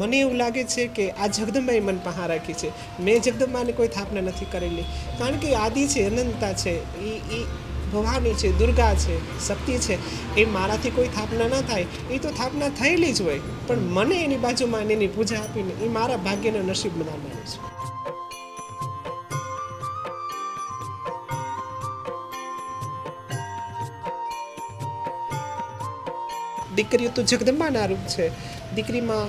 મને એવું લાગે છે કે આ જગદંબાએ મન પહાર રાખી છે. મેં જગદંબાને કોઈ સ્થાપના નથી કરેલી, કારણ કે આદિ છે, અનંતતા છે, એ ભવાની છે, દુર્ગા છે, શક્તિ છે. એ મારાથી કોઈ સ્થાપના ન થાય, એ તો સ્થાપના થયેલી જ હોય, પણ મને એની બાજુમાં એની પૂજા આપીને એ મારા ભાગ્યનો નસીબ બધા માનું છું. દીકરીઓ તો જગદંબાના રૂપ છે. દીકરીમાં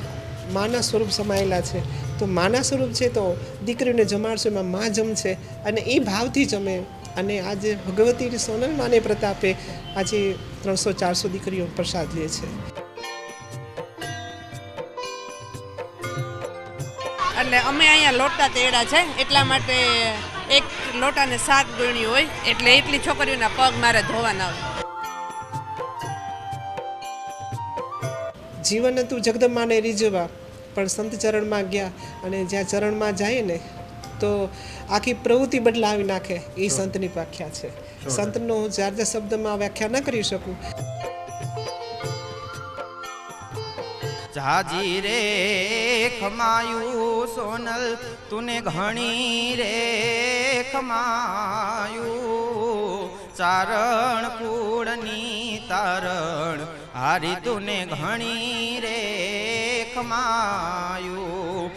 માના સ્વરૂપ સમાયેલા છે. તો માના સ્વરૂપ છે તો દીકરીઓને જમાડશો એમાં મા જમશે, અને એ ભાવથી જમે. અને આજે ભગવતી સોનલ માને પ્રતાપે આજે 300-400 દીકરીઓ પ્રસાદ લે છે. એટલે અમે અહીંયા લોટા તેડા છે, એટલા માટે એક લોટાને 7 ગણી હોય, એટલે એટલી છોકરીઓના પગ મારે ધોવાના હોય. જીવન હતું જગદંબાને રીઝવવા, પણ સંત ચરણમાં ગયા, અને જ્યાં ચરણમાં જાય ને તો આખી પ્રવૃત્તિ બદલાવી નાખે. એ સંતની વ્યાખ્યા છે. સંતનો જાજા શબ્દમાં વ્યાખ્યા ન કરી શકું. જાજી રે ખમાયું સોનલ તુને ઘણી રે ખમાયું, ચારણ કુળની તારણ હારી તુને ઘણી રે ખમાયું.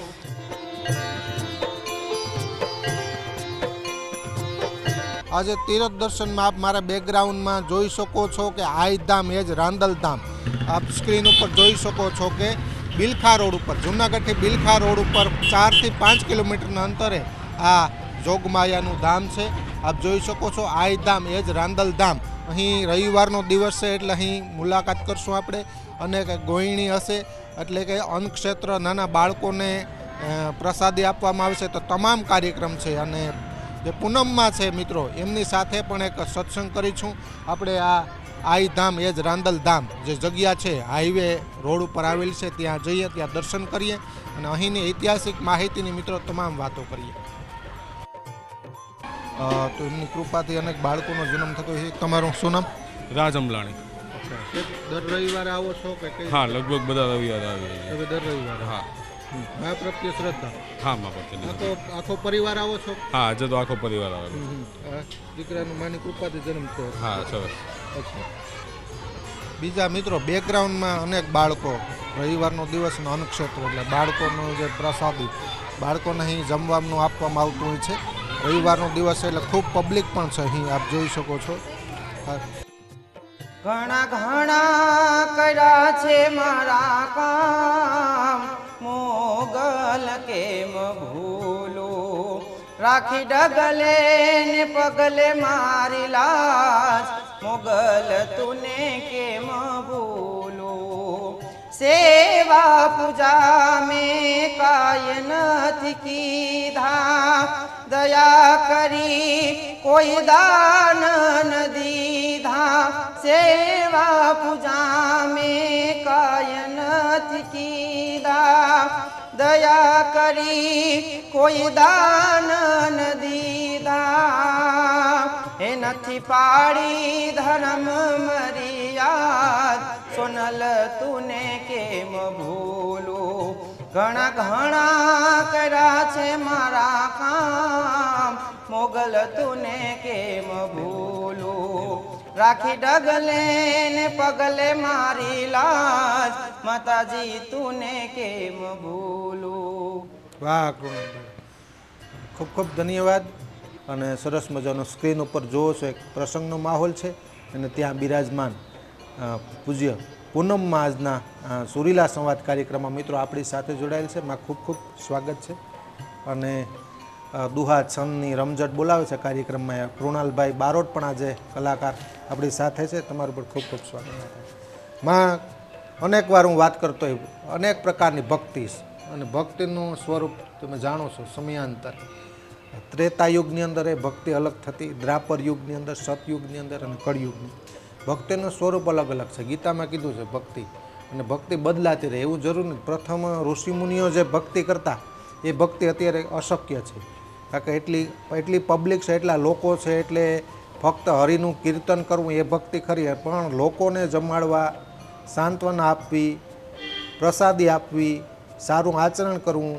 આજે તીરથ દર્શનમાં આપ મારા બેકગ્રાઉન્ડમાં જોઈ શકો છો કે આઈધામ એ જ રાંદલધામ. આપ સ્ક્રીન ઉપર જોઈ શકો છો કે બિલખા રોડ ઉપર, જૂનાગઢથી બિલખા રોડ ઉપર 4 થી 5 કિલોમીટરના અંતરે આ જોગમાયાનું ધામ છે. આપ જોઈ શકો છો આઈધામ એ જ રાંદલધામ. અહીં રવિવારનો દિવસ છે એટલે અહીં મુલાકાત કરશું આપણે. અને ગોયણી હશે એટલે કે અન્નક્ષેત્ર, નાના બાળકોને પ્રસાદી આપવામાં આવશે. તો તમામ કાર્યક્રમ છે. અને જે પૂનમમાં છે મિત્રો, એમની સાથે પણ એક સત્સંગ કરીશું આપણે. આ આઈધામ એ જ રાંદલધામ જે જગ્યા છે, હાઈવે રોડ ઉપર આવેલ છે, ત્યાં જઈએ, ત્યાં દર્શન કરીએ અને અહીંની ઐતિહાસિક માહિતીની મિત્રો તમામ વાતો કરીએ. તો એમની કૃપાથી અનેક બાળકોનો જન્મ થતો છે. તમારું શું નામ? રાજ અમલાણી. દર રવિવારે આવો છો કે? હા, લગભગ બધા રવિવારે આવી. દર રવિવારે? હા. મા પ્રત્યે શ્રદ્ધા? હા, મા પ્રત્યે. આખો પરિવાર આવો છો? હા, આજે તો આખો પરિવાર આવે. દીકરાનું માની કૃપાથી જન્મ થયો. હા, સરસ. બીજા મિત્રો બેકગ્રાઉન્ડમાં અનેક બાળકો, રવિવારનો દિવસનો અન્નક્ષેત્ર એટલે બાળકોનું જે પ્રસાદી બાળકોને અહીં જમવાનું આપવામાં આવતું હોય છે. રવિવારનો દિવસ એટલે ખૂબ પબ્લિક પણ છે અહીં, આપ જોઈ શકો છો. ઘણા ઘણા કર્યા છે મારા કામ, મોગલ કેમ ભૂલો, રાખી ડગલે ને પગલે મારી લાજ, મોગલ તુને કેમ ભૂલો. સેવા પૂજા મેં કાય નથી કીધા, દયા કરી કોઈ દાન ન દીધા. સેવા પૂજા મેં કાય નથી કીધા, દયા કરી કોઈ દાન ન દીધા. એ નથી પાડી ધર્મ મર્યાદ, સોનલ તુને કેમ ભૂલું. ઘણા ઘણા કર્યા છે મારા કામ, મોગલ તુને કેમ ભૂલું. રાખી ડગલે ને પગલે મારી લાજ, માતાજી તુને કેમ ભૂલું. વાહ, ખૂબ ખૂબ ધન્યવાદ. અને સરસ મજાનો સ્ક્રીન ઉપર જોવો છો એક પ્રસંગનો માહોલ છે, અને ત્યાં બિરાજમાન પૂજ્ય પૂનમમાં આજના સુરીલા સંવાદ કાર્યક્રમમાં મિત્રો આપણી સાથે જોડાયેલ છે. માં ખૂબ ખૂબ સ્વાગત છે. અને દુહા છંદની રમઝટ બોલાવે છે કાર્યક્રમમાં કૃણાલભાઈ બારોટ પણ આજે કલાકાર આપણી સાથે છે. તમારું પણ ખૂબ ખૂબ સ્વાગત. માં અનેક વાર હું વાત કરતો હોય, અનેક પ્રકારની ભક્તિ છે, અને ભક્તિનું સ્વરૂપ તમે જાણો છો સમયાંતર. ત્રેતા યુગની અંદર એ ભક્તિ અલગ થતી, દ્વાપર યુગની અંદર, સતયુગની અંદર અને કળયુગની. ભક્તિનું સ્વરૂપ અલગ અલગ છે. ગીતામાં કીધું છે ભક્તિ, અને ભક્તિ બદલાતી રહે એવું જરૂર નથી. પ્રથમ ઋષિમુનિઓ જે ભક્તિ કરતા એ ભક્તિ અત્યારે અશક્ય છે, કારણ કે એટલી પબ્લિક છે, એટલા લોકો છે, એટલે ફક્ત હરિનું કીર્તન કરવું એ ભક્તિ ખરી. પણ લોકોને જમાડવા, સાંત્વના આપવી, પ્રસાદી આપવી, સારું આચરણ કરવું.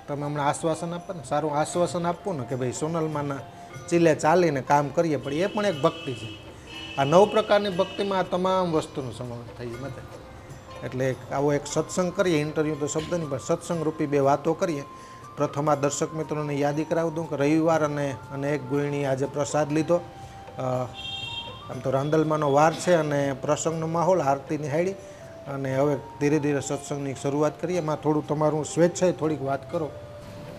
તમે હમણાં આશ્વાસન આપો ને, સારું આશ્વાસન આપવું ને કે ભાઈ સોનલમાના ચીલે ચાલીને કામ કરીએ, પણ એ પણ એક ભક્તિ છે. આ 9 પ્રકારની ભક્તિમાં આ તમામ વસ્તુનો સમાવેશ થઈ મતે. એટલે આવો એક સત્સંગ કરીએ, ઇન્ટરવ્યૂ તો શબ્દ નહીં પણ સત્સંગ રૂપી 2 વાતો કરીએ. પ્રથમ આ દર્શક મિત્રોને યાદી કરાવી દઉં કે રવિવાર અને એક ગૃહિણી આજે પ્રસાદ લીધો. આમ તો રાંદલમાંનો વાર છે અને પ્રસંગનો માહોલ, આરતીની હાડી, અને હવે ધીરે ધીરે સત્સંગની શરૂઆત કરીએ. એમાં થોડું તમારું સ્વેચ્છાએ થોડીક વાત કરો.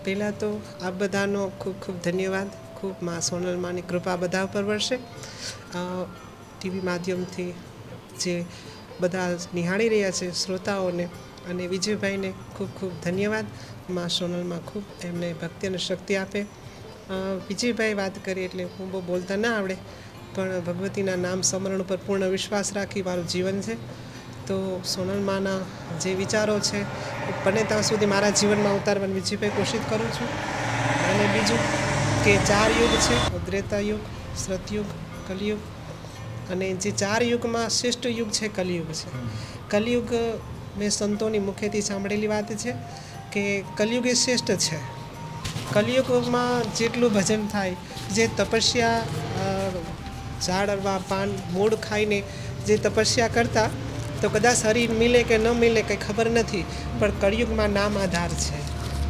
પહેલાં તો આપ બધાનો ખૂબ ખૂબ ધન્યવાદ. ખૂબ માં સોનલમાની કૃપા બધા ઉપર વરસે. ટીવી માધ્યમથી જે બધા નિહાળી રહ્યા છે શ્રોતાઓને અને વિજયભાઈને ખૂબ ખૂબ ધન્યવાદ. માં સોનલમાં ખૂબ એમને ભક્તિ અને શક્તિ આપે. વિજયભાઈ વાત કરી એટલે હું બહુ બોલતા ના આવડે, પણ ભગવતીના નામ સ્મરણ ઉપર પૂર્ણ વિશ્વાસ રાખી મારું જીવન છે. તો સોનલમાના જે વિચારો છે એ બને ત્યાં સુધી મારા જીવનમાં ઉતારવાની વિજયભાઈ કોશિશ કરું છું. અને બીજું કે 4 યુગ છે, ત્રેતા યુગ, સતયુગ, કલિયુગ, અને જે 4 યુગમાં શ્રેષ્ઠ યુગ છે કલિયુગ છે. કલિયુગ મેં સંતોની મુખેથી સાંભળેલી વાત છે કે કલિયુગ એ શ્રેષ્ઠ છે. કલિયુગમાં જેટલું ભજન થાય, જે તપસ્યા ઝાડ અરવા પાન મૂળ ખાઈને જે તપસ્યા કરતા, તો કદાચ શરીર મિલે કે ન મિલે કંઈ ખબર નથી, પણ કળિયુગમાં નામ આધાર છે.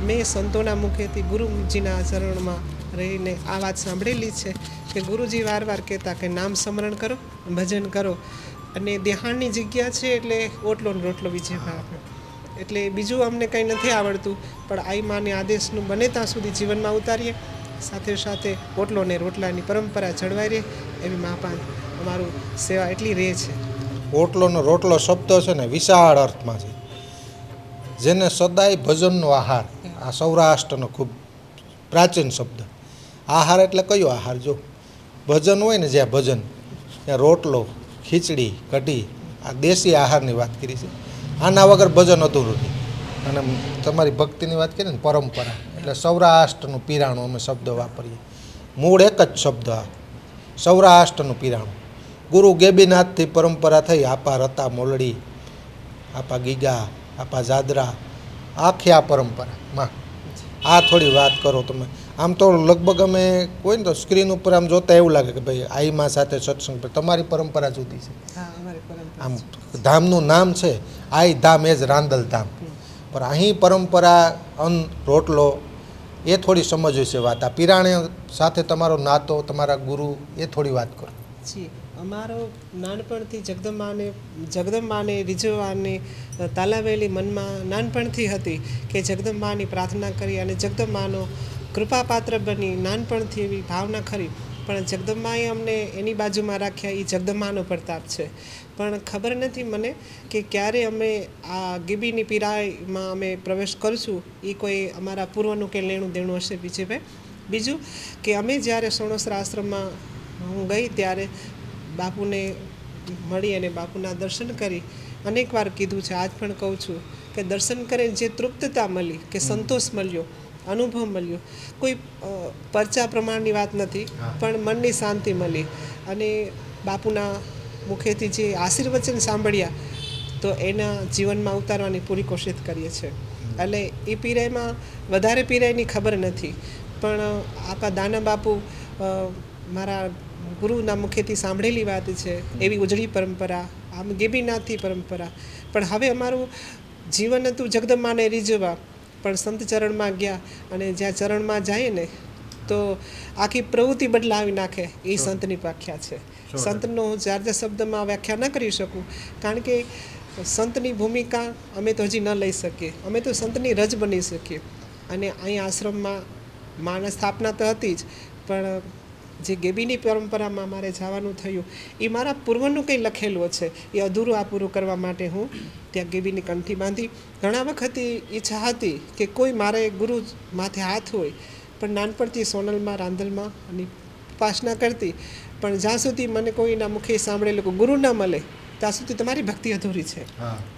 મેં સંતોના મુખેથી ગુરુજીના ચરણમાં રહીને આ વાત સાંભળેલી છે કે ગુરુજી વારવાર કહેતા કે નામ સ્મરણ કરો, ભજન કરો, અને દેહાણની જગ્યા છે એટલે ઓટલો ને રોટલો વિજયભાઈ આપે. એટલે બીજું અમને કંઈ નથી આવડતું, પણ આઈ માને આદેશનું બને ત્યાં સુધી જીવનમાં ઉતારીએ. સાથે સાથે ઓટલો ને રોટલાની પરંપરા જળવાઈ રહે એવી મહાપાન અમારું સેવા એટલી રહે છે. ઓટલોનો રોટલો શબ્દ છે ને વિશાળ અર્થમાં છે, જેને સદાય ભજનનો આહાર. આ સૌરાષ્ટ્રનો ખૂબ પ્રાચીન શબ્દ. આહાર એટલે કયો આહાર? જો ભજન હોય ને, જ્યાં ભજન ત્યાં રોટલો, ખીચડી, કઢી, આ દેશી આહારની વાત કરી છે. આના વગર ભજન અધૂરું નહીં. અને તમારી ભક્તિની વાત કરીએ ને, પરંપરા એટલે સૌરાષ્ટ્રનું પીરાણું અમે શબ્દ વાપરીએ. મૂળ એક જ શબ્દ આ સૌરાષ્ટ્રનું પીરાણું. ગુરુ ગેબીનાથથી પરંપરા થઈ. આપા રતા મોલડી, આપા ગીગા, આપા જાદરા, આખી આ પરંપરામાં આ થોડી વાત કરો તમે. આમ તો લગભગ અમે કોઈ ને તો સ્ક્રીન ઉપર આમ જોતા એવું લાગે કે ભાઈ આઈમાં સાથે સત્સંગ, પર તમારી પરંપરા જુદી છે. આમ ધામનું નામ છે આઈ ધામ, એ જ રાંદલ ધામ, પણ અહીં પરંપરા અન્ન રોટલો એ થોડી સમજવી છે વાત. આ પીરાણે સાથે તમારો નાતો, તમારા ગુરુ, એ થોડી વાત કરો. જી, અમારો નાનપણથી જગદંબાને રીઝવવાની તાલાવેલી મનમાં નાનપણથી હતી કે જગદંબાની પ્રાર્થના કરી અને જગદંબાનો કૃપાપાત્ર બની. નાનપણથી એવી ભાવના ખરી, પણ જગદંબાએ અમને એની બાજુમાં રાખ્યા. એ જગદંબાનો પ્રતાપ છે. પણ ખબર નથી મને કે ક્યારે અમે આ ગીબીની પીરાઈમાં અમે પ્રવેશ કરીશું. એ કોઈ અમારા પૂર્વનું કે લેણું દેણું હશે વિજયભાઈ. બીજું કે અમે જ્યારે સોણસરા આશ્રમમાં હું ગઈ ત્યારે બાપુને મળી અને બાપુના દર્શન કરી. અનેક વાર કીધું છે, આજ પણ કહું છું કે દર્શન કરીને જે તૃપ્તતા મળી, કે સંતોષ મળ્યો, અનુભવ મળ્યો, કોઈ પરચા પ્રમાણની વાત નથી, પણ મનની શાંતિ મળી. અને બાપુના મુખેથી જે આશીર્વચન સાંભળ્યા, તો એના જીવનમાં ઉતારવાની પૂરી કોશિશ કરીએ છીએ. એટલે એ પીરાઈમાં વધારે પીરાઈની ખબર નથી, પણ આપણા દાના બાપુ મારા ગુરુના મુખેથી સાંભળેલી વાત છે. એવી ઉજળી પરંપરા, આમ ગેબીનાથની પરંપરા. પણ હવે અમારું જીવન હતું જગદંબાને રીઝવવા, પણ સંત ચરણમાં ગયા, અને જ્યાં ચરણમાં જઈએ ને તો આખી પ્રવૃત્તિ બદલાવી નાખે. એ સંતની વ્યાખ્યા છે. સંતનો હું જાજા શબ્દમાં વ્યાખ્યા ન કરી શકું, કારણ કે સંતની ભૂમિકા અમે તો હજી ન લઈ શકીએ. અમે તો સંતની રજ બની શકીએ. અને અહીં આશ્રમમાં માનસ સ્થાપના તો હતી જ, પણ જે ગેબીની પરંપરામાં મારે જવાનું થયું, એ મારા પૂર્વનું કંઈ લખેલું છે. એ અધૂરું આ પૂરું કરવા માટે હું ત્યાં ગેબીની કંઠી બાંધી. ઘણા વખતથી ઈચ્છા હતી કે કોઈ મારે ગુરુ માથે હાથ હોય, પણ નાનપણથી સોનલમાં રાંદલમાં અને ઉપાસના કરતી. પણ જ્યાં સુધી મને કોઈના મુખે સાંભળેલું કે ગુરુ ન મળે ત્યાં સુધી તમારી ભક્તિ અધૂરી છે.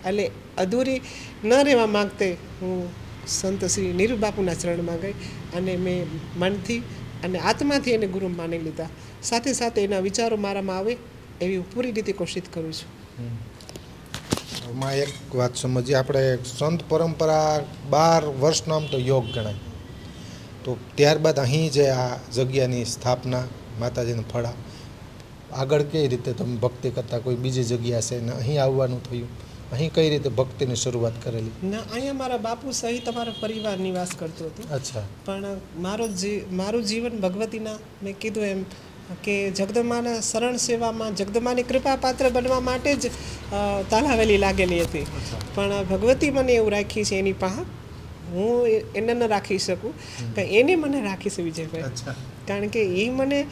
એટલે અધૂરી ન રહેવા માંગતે હું સંત શ્રી નીરુ બાપુના ચરણમાં ગઈ અને મેં મનથી અને આત્માથી એને ગુરુ માની લીધા. સાથે સાથે એના વિચારો મારામાં આવે એવી પૂરી રીતે કોશિશ કરું છું. માં એક વાત સમજીએ આપણે, સંત પરંપરા 12 વર્ષનો આમ તો યોગ ગણાય, તો ત્યારબાદ અહીં જે આ જગ્યાની સ્થાપના, માતાજીને ફળા, આગળ કઈ રીતે તમે ભક્તિ કરતા, કોઈ બીજી જગ્યા છે ને અહીં આવવાનું થયું, અહીં કઈ રીતે ભક્તિની શરૂઆત કરેલી? ના, અહીંયા મારા બાપુ સહિત અમારો પરિવાર નિવાસ કરતો હતો. અચ્છા. પણ મારું જીવન ભગવતીના, મેં કીધું એમ કે જગદંબાના શરણ સેવામાં, જગદંબાની કૃપા પાત્ર બનવા માટે જ તાલાવેલી લાગેલી હતી. પણ ભગવતી મને એવું રાખી છે એની પાસે, હું એને ન રાખી શકું, પણ એને મને રાખી છે વિજયભાઈ. અચ્છા. કારણ કે એ મને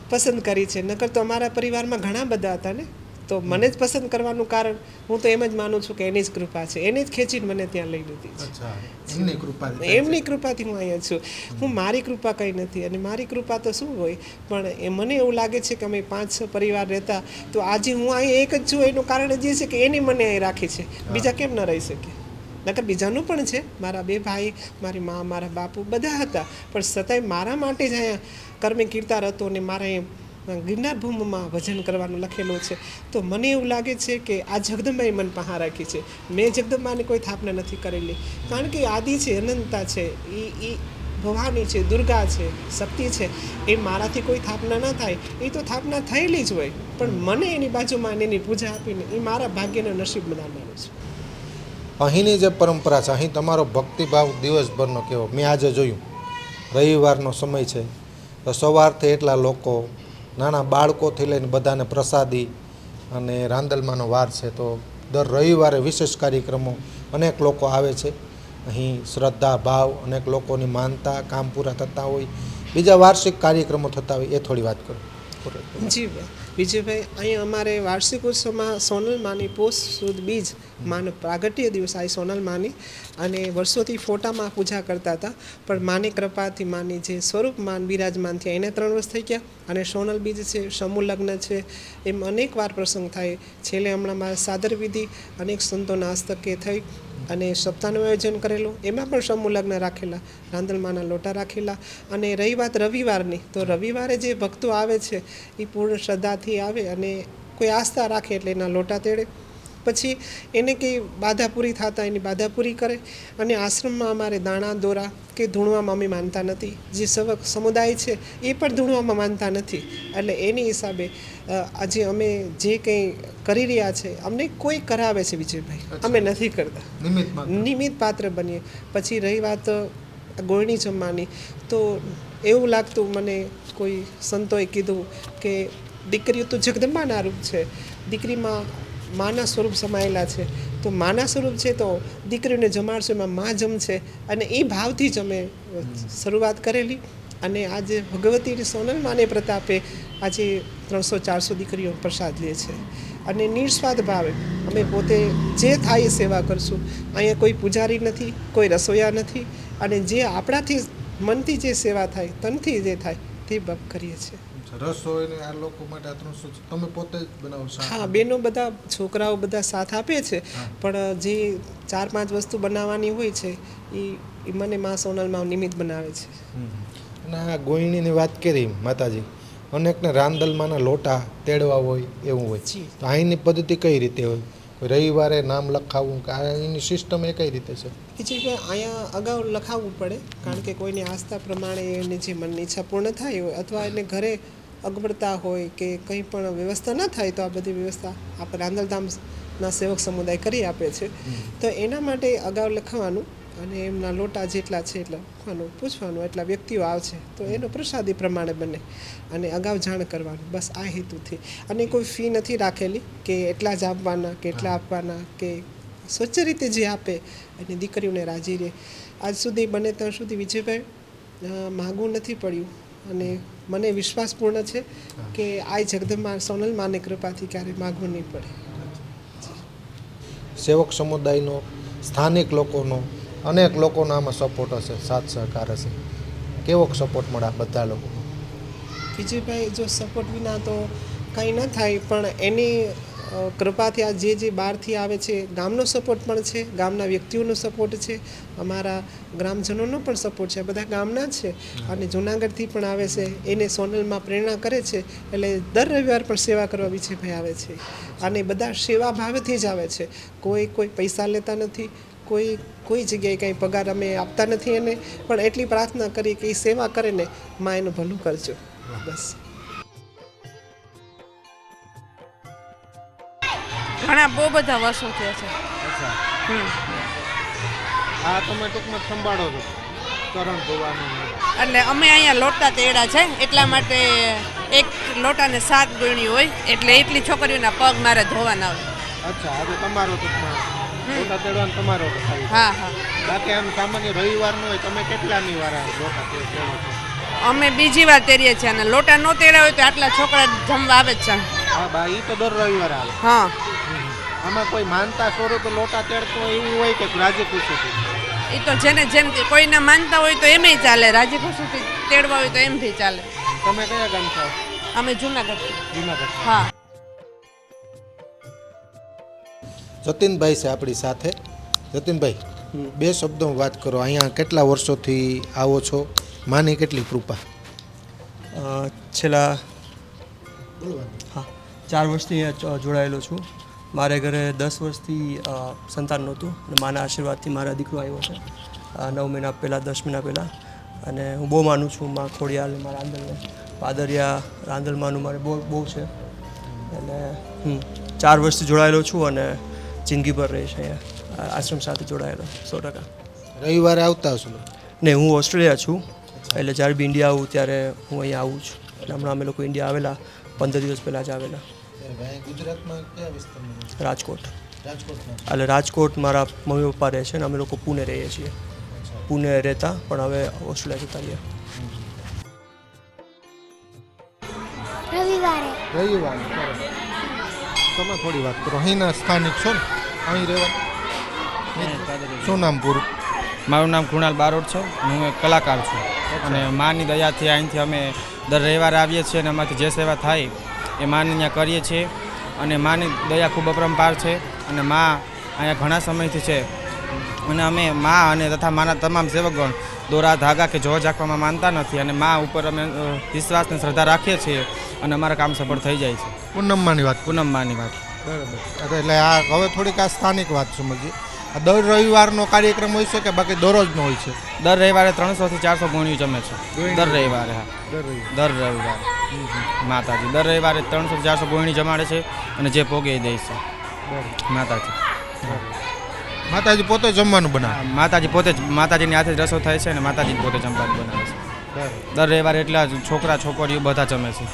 પસંદ કરી છે. નકર તો અમારા પરિવારમાં ઘણા બધા હતા ને, તો મને જ પસંદ કરવાનું કારણ હું તો એમ જ માનું છું કે એની જ કૃપા છે, એને જ ખેંચીને મને ત્યાં લઈ લીધી છે. અચ્છા, એમની કૃપા. એમની કૃપાથી હું અહીંયા છું. હું મારી કૃપા કંઈ નથી, અને મારી કૃપા તો શું હોય, પણ એ મને એવું લાગે છે કે અમે 5-6 પરિવાર રહેતા, તો આજે હું અહીંયા એક જ છું એનું કારણ જ એ છે કે એની મને અહીં રાખી છે. બીજા કેમ ન રહી શકે? નકર બીજાનું પણ છે, મારા 2 ભાઈ, મારી મા, મારા બાપુ બધા હતા, પણ છતાંય મારા માટે જ અહીંયા કર્મે કીર્તાર હતો, અને મારા ગિરનાર ભૂમિમાં ભજન કરવાનું લખેલું છે. તો મને એવું લાગે છે કે આ જગદંબાએ મને પહાર રાખી છે. મેં જગદંબાની કોઈ સ્થાપના નથી કરેલી, કારણ કે આદિ છે, અનંતતા છે, એ ભવાની છે, દુર્ગા છે, શક્તિ છે. એ મારાથી કોઈ સ્થાપના ન થાય, એ તો સ્થાપના થયેલી જ હોય, પણ મને એની બાજુમાં એની પૂજા આપીને એ મારા ભાગ્યનો નસીબ બનાવવાનું છે. અહીંની જે પરંપરા છે, અહીં તમારો ભક્તિભાવ દિવસભરનો કેવો? મેં આજે જોયું, રવિવારનો સમય છે, તો સવારથી એટલા લોકો, નાના બાળકોથી લઈને બધાને પ્રસાદી, અને રાંદલમાંનો વાર છે, તો દર રવિવારે વિશેષ કાર્યક્રમો, અનેક લોકો આવે છે અહીં, શ્રદ્ધા ભાવ, અનેક લોકોની માનતા, કામ પૂરા થતા હોય, બીજા વાર્ષિક કાર્યક્રમો થતા હોય, એ થોડી વાત કરો. જી વિજયભાઈ, અહીંયા અમારે વાર્ષિક ઉત્સવમાં સોનલ માની પોષ સુદ બીજ માનો પ્રાગટ્ય દિવસ આ સોનલ માની, અને વર્ષોથી ફોટામાં પૂજા કરતા હતા, પણ માની કૃપાથી, માની જે સ્વરૂપ માન બિરાજમાન થયા, એને 3 વર્ષ થઈ ગયા. અને સોનલ બીજ છે, સમૂહ લગ્ન છે, એમ અનેક વાર પ્રસંગ થાય. છેલ્લે હમણાં મારા સાદર વિધિ અનેક સંતોના હસ્તકે થઈ, અને સપ્તાહનું આયોજન કરેલું, એમાં પણ સમૂહ લગ્ન રાખેલા, રાંદલમાના લોટા રાખેલા. અને રહી વાત રવિવારની, તો રવિવારે જે ભક્તો આવે છે એ પૂર્ણ શ્રદ્ધાથી આવે, અને કોઈ આસ્થા રાખે એટલે એના લોટા તેડે, પછી એને કંઈ બાધા પૂરી થતા એની બાધા પૂરી કરે. અને આશ્રમમાં અમારે દાણા દોરા કે ધૂણવામાં અમે માનતા નથી, જે સેવક સમુદાય છે એ પણ ધૂણવામાં માનતા નથી. એટલે એની હિસાબે આજે અમે જે કંઈ કરી રહ્યા છે, અમને કોઈ કરાવે છે વિજયભાઈ, અમે નથી કરતા, નિમિત્ત પાત્ર બનીએ. પછી રહી વાત ગોળણી જમવાની, તો એવું લાગતું મને, કોઈ સંતોએ કીધું કે દીકરીઓ તો જગદંબાના રૂપ છે, દીકરીમાં માના સ્વરૂપ સમાયેલા છે, તો માના સ્વરૂપ છે તો દીકરીઓને જમાડશો, એમાં મા જમશે. અને એ ભાવથી જ અમે શરૂઆત કરેલી. અને આજે ભગવતી સોનલ માને પ્રતાપે આજે 300-400 દીકરીઓ પ્રસાદ લે છે, અને નિસ્વાર્થ ભાવે અમે પોતે જે થાય એ સેવા કરશું. અહીંયા કોઈ પૂજારી નથી, કોઈ રસોઈયા નથી, અને જે આપણાથી મનથી જે સેવા થાય, તનથી જે થાય તે કરીએ છીએ. રસોઈને આ લોકો માટે 300 તમે પોતે જ બનાવો છો? હા, બેનો બધા, છોકરાઓ બધા સાથ આપે છે, પણ જે 4-5 વસ્તુ બનાવવાની હોય છે એ મને મા સોનલમાં નિમિત્ત બનાવે છે. અને આ ગોયણીની વાત કરી માતાજી, અનેકને રાંદલમાંના લોટા તેડવા હોય એવું હોય, તો અહીંની પદ્ધતિ કઈ રીતે હોય? રવિવારે નામ લખાવવું કે અહીંની સિસ્ટમ એ કઈ રીતે છે? બીજી કે અહીંયા અગાઉ લખાવવું પડે, કારણ કે કોઈની આસ્થા પ્રમાણે એની જે મનની ઈચ્છા પૂર્ણ થાય હોય, અથવા એને ઘરે અગવડતા હોય કે કંઈ પણ વ્યવસ્થા ન થાય, તો આ બધી વ્યવસ્થા આપણે રાંદલધામના સેવક સમુદાય કરી આપે છે. તો એના માટે અગાઉ લખાવવાનું, અને એમના લોટા જેટલા છે એટલા લખવાનું, પૂછવાનું, એટલા વ્યક્તિઓ આવશે તો એનો પ્રસાદી પ્રમાણે બને, અને અગાઉ જાણ કરવાનું, બસ આ હેતુથી. અને કોઈ ફી નથી રાખેલી કે એટલા જ આપવાના કે એટલા આપવાના, કે સ્વચ્છ રીતે જે આપે અને દીકરીઓને રાજી રહે. આજ સુધી બને ત્યાં સુધી વિજયભાઈ માગવું નથી પડ્યું, અને મને વિશ્વાસપૂર્ણ છે કે આ જગદંબા સોનલ માની કૃપાથી ક્યારેય માગવું નહીં પડે. સેવક સમુદાયનો, સ્થાનિક લોકોનો, અનેક લોકોનો આમાં સપોર્ટ હશે, સાથ સહકાર હશે, કેવો સપોર્ટ મળે બધા લોકો? વિજયભાઈ, જો સપોર્ટ વિના તો કંઈ ન થાય, પણ એની કૃપાથી આ જે બહારથી આવે છે ગામનો સપોર્ટ પણ છે, ગામના વ્યક્તિઓનો સપોર્ટ છે, અમારા ગ્રામજનોનો પણ સપોર્ટ છે, બધા ગામના જ છે અને જૂનાગઢથી પણ આવે છે. એને સોનલમાં પ્રેરણા કરે છે એટલે દર રવિવાર પણ સેવા કરવા વિજયભાઈ આવે છે અને બધા સેવા ભાવથી જ આવે છે. કોઈ પૈસા લેતા નથી, કોઈ જગ્યાએ કંઈ પગાર અમે આપતા નથી એને, પણ એટલી પ્રાર્થના કરી કે એ સેવા કરે ને માં એનું ભલું કરજો બસ. ઘણા બહુ બધા વર્ષો થયા છે. અચ્છા, હમ. આ તમે ટૂંકમાં સંભાળો છો ચરણ ધોવાનું ને? એટલે અમે અહીંયા લોટા તેડા છે એટલા માટે એક લોટાને 7 ગણી હોય એટલે એટલી છોકરીઓના પગ મારે ધોવાના હોય. અચ્છા, આજે તમારો ટૂંકમાં લોટા તેડવાનો તમારો ખાલી? હા હા. બાકી આમ સામાન્ય રવિવારનો હોય, તમે કેટલાની વાર લોટા તેડો છો? અમે બીજી વાર તેડીએ છીએ અને લોટા ન તેડા હોય તો આટલા છોકરા જમવા આવે જ છે. હા બા, એ તો દર રવિવારે આવે. હા. આમાં કોઈ માનતા સ્વરૂપે લોટા તેડતો હોય એવું હોય કે રાજી ખુશીથી? એ તો જેને જેમ કે કોઈને માનતા હોય તો એમેય ચાલે, રાજી ખુશીથી તેડવા હોય તો એમ બી ચાલે. તમે કયા ગામ છો? અમે જૂનાગઢ. જુનાગઢ. હા. જતીનભાઈ છે આપણી સાથે. જતીનભાઈ, 2 શબ્દોમાં વાત કરો. અહીંયા કેટલા વર્ષોથી આવો છો? માની કેટલી કૃપા? છેલ્લા 4 વર્ષથી અહીંયા જોડાયેલો છું. મારે ઘરે 10 વર્ષથી સંતાન નહોતું અને માના આશીર્વાદથી મારા દીકરો આવ્યો છે 9 મહિના પહેલાં, 10 મહિના પહેલાં. અને હું બહુ માનું છું માં ખોડિયાર, મારા રાંદલને, પાદરિયા રાંદલમાંનું મારે બહુ છે. એટલે 4 વર્ષથી જોડાયેલો છું અને જિંદગીભર રહીશ અહીંયા આશ્રમ સાથે જોડાયેલો 100%. રવિવારે આવતા હશો? નહીં, હું ઓસ્ટ્રેલિયા છું એટલે જ્યારે બી ઇન્ડિયા આવું ત્યારે હું અહીંયા આવું છું. એટલે હમણાં અમે લોકો ઇન્ડિયા આવેલા 15 દિવસ પહેલાં જ આવેલા. ગુજરાતમાં કયા વિસ્તારમાં? રાજકોટ. રાજકોટમાં. એટલે રાજકોટ મારા મમ્મી પપ્પા રહે છે અને અમે લોકો પુણે રહીએ છીએ. પુણે રહેતા પણ હવે ઓસ્ટ્રેલિયા જતા રહ્યા. રવિવારે તમે થોડી વાત કરો. અહીંના સ્થાનિક છો ને? અહીં રહેવા? શું નામ પૂરું? મારું નામ કૃણાલ બારોટ છે. હું એક કલાકાર છું અને માની દયાથી અહીંથી અમે દર રવિવારે આવીએ છીએ અને એમાંથી જે સેવા થાય એ માને અહીંયા કરીએ છીએ અને માની દયા ખૂબ અપરંપાર છે અને મા અહીંયા ઘણા સમયથી છે અને અમે મા અને તથા માના તમામ સેવકગણ દોરા ધાગા કે જો ઝાંકવામાં માનતા નથી અને મા ઉપર અમે વિશ્વાસ અને શ્રદ્ધા રાખીએ છીએ અને અમારા કામ સફળ થઈ જાય છે. પૂનમમાંની વાત. પૂનમમાંની વાત. બરાબર. એટલે આ હવે થોડીક આ સ્થાનિક વાત સમજીએ. આ દર રવિવારનો કાર્યક્રમ હોય છે કે બાકી દરરોજનો હોય છે? દર રવિવારે 300 થી 400 ગોળીઓ જમે છે. દર રવિવારે. હા, દર રવિવારે માતાજી દર રવિવારે 300 થી 400 ગોળણી જમાડે છે અને જે પોગે એ દે છે માતાજી. માતાજી પોતે જમવાનું બનાવે? માતાજી પોતે જ, માતાજીની હાથે જ રસો થાય છે અને માતાજી પોતે જમવાનું બનાવે છે. દર રવિવારે એટલા છોકરા છોકરીઓ બધા જમે છે.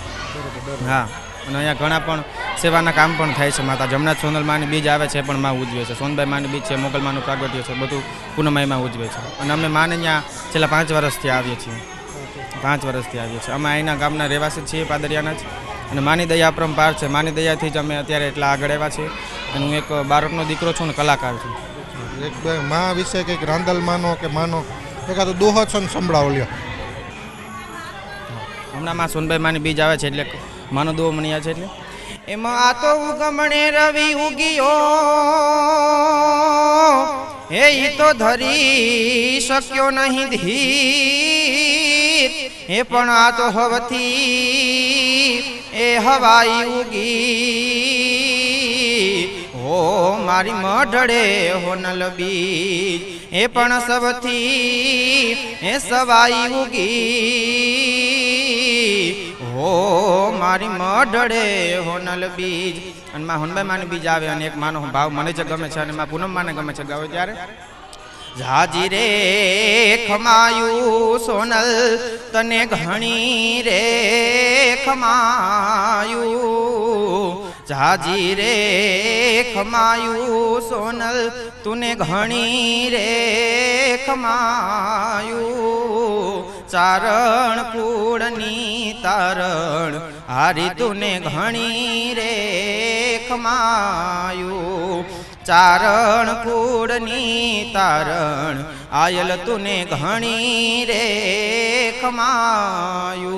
હા, અને અહીંયા ઘણા પણ સેવાના કામ પણ થાય છે. માતા જમનાથ સોનલ માની બીજ આવે છે પણ માં ઉજવે છે. સોનભાઈ માની બીજ છે, મોગલ માનું પ્રાગટ્ય છે, બધું પૂનમાઈમાં ઉજવે છે. અને અમે માને અહીંયા છેલ્લા 5 વર્ષથી આવીએ છીએ. 5 વર્ષથી આવીએ છીએ. અમે અહીંના ગામના રહેવાસી છીએ, પાદરિયાના જ. અને માની દયા અપરંપાર છે. માની દયાથી જ અમે અત્યારે એટલા આગળ આવ્યા છીએ. અને હું એક બારોટનો દીકરો છું અને કલાકાર છું. એક બે મા વિશે કંઈક રાંદલ માનો કે માનો એકાદો દોહો છે ને સંભળાવો લ્યો. હમણાં માં સોનભાઈ માની બીજ આવે છે એટલે માનો દોહો મને યાદ છે. એટલે એમાં આ તો ઉગમણે રવિ ઉગિયો હે ઈ તો ધરી શક્યો નહીં ધીર હે પણ આ તો હવથી એ હવાઈ ઉગી હો મારી મઢડે હોનલ બીજ એ પણ સવથી એ સવાઈ ઉગી હો મારી મઢડે હોનલ બીજ. અને માં હોનભાઈ માની બીજ આવે અને એક માનો ભાવ મને જ ગમે છે અને માં પૂનમ માને ગમે છે ગાવે ત્યારે ઝાજી રે ખમાયું સોનલ તને ઘણી રે ખમાયું ઝાજી રે ખમાયું સોનલ તુને ઘણી રે ખમાયું ચારણ કુળની તારણ હારી તુને ઘણી રે ખમાયું ચારણ કુળની તારણ આયલ તુને ઘણી રે ખમાયું